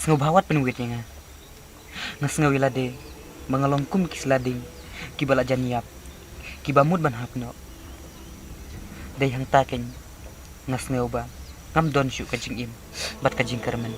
Ngobawat penuwitnya nga. Ngasngawilade, mangalongkum kislading, kibala janiap, kibamud ban hapno. Dayhang taken, ngasngawba, ngam don syu kajing im, bat kajing karman.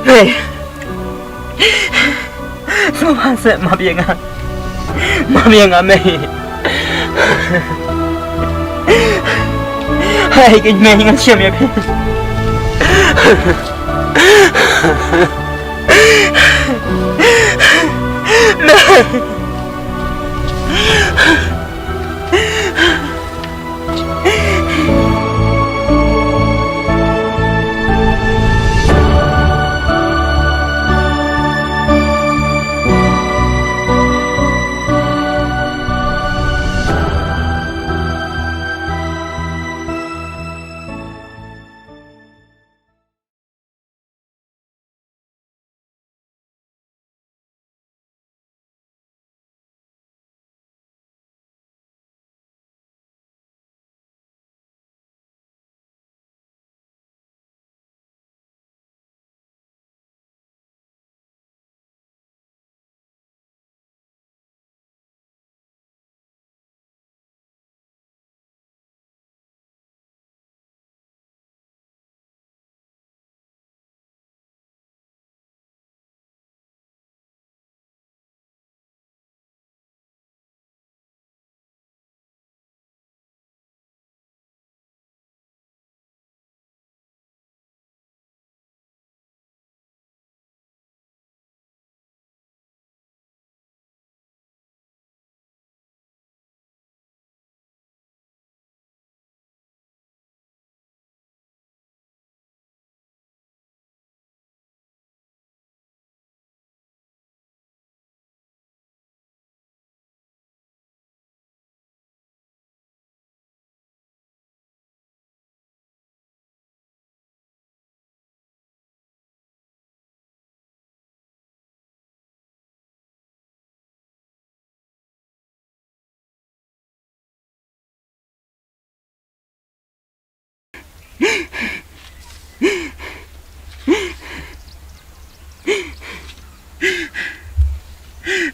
Hey, semua saya maaf ya nga May. Hai cái May ngan siam ya.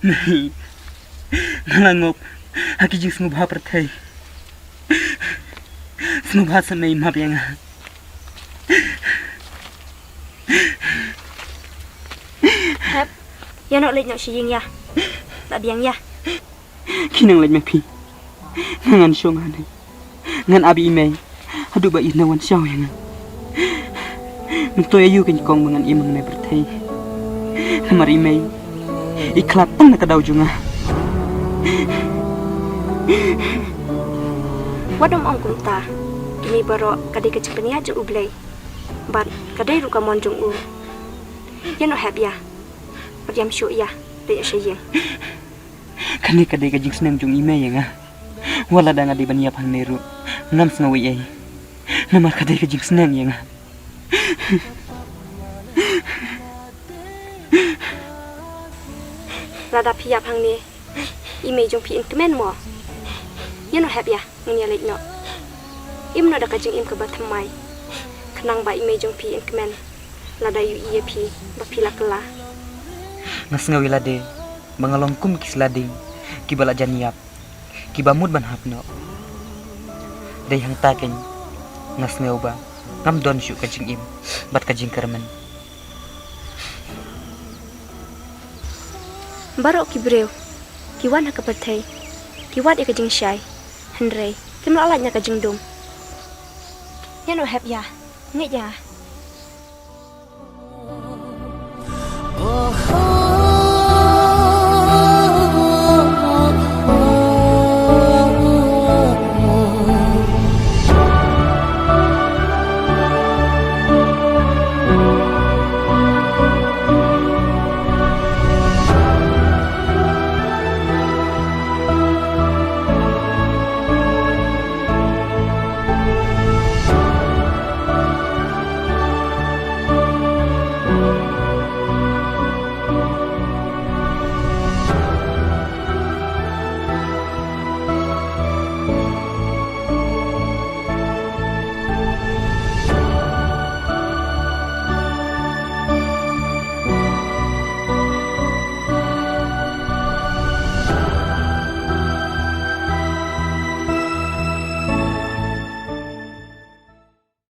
May, nalangop, haki jing sngubha perthai. Sngubha sa May maaf ya nga. Hep, ya nak lek nak siying ya. Tak biang ya. Kinang lek mapi. Ngan syong hanay. Ngan abi May. Hadu ba inawan siyaw ya nga. Nagtoy ayu kan kong mangan imang May perthai. Namari May. Iklatang na kadaw nga. Wadom ong kunta. Kini baro kadai kecipenia je ublay. Bat kadai ruka monjong u. Ya no hep ya. Padiam syu ya. Lek siying. Kani kadai kajing senang jung ime ya nga. Wala da nga di baniap hang neru. Ngam sengawi ay. Namar kadai kajing senang ya nga. Rada piap hang ni. Ime jong pi in kemen mo. Ya no hep ya. Ngnya lek no. Im no da kajing im ke batamai. Kenang ba ime jong pi in kemen. Lada yu iya pi. Ba pila kela. Ngasngawilade, mangalongkum kislading, kibala janiap, kibamud ban hapno. Dayhang taken, ngasngawba, ngam don syu kajing im, bat kajing karman. Barok kibreu. Kiwan ha kaperthai. Kiwat e kajing syai. Henrei. Kimla alatnya kajing dum. Ya no hep ya. Ngek ya. Oh,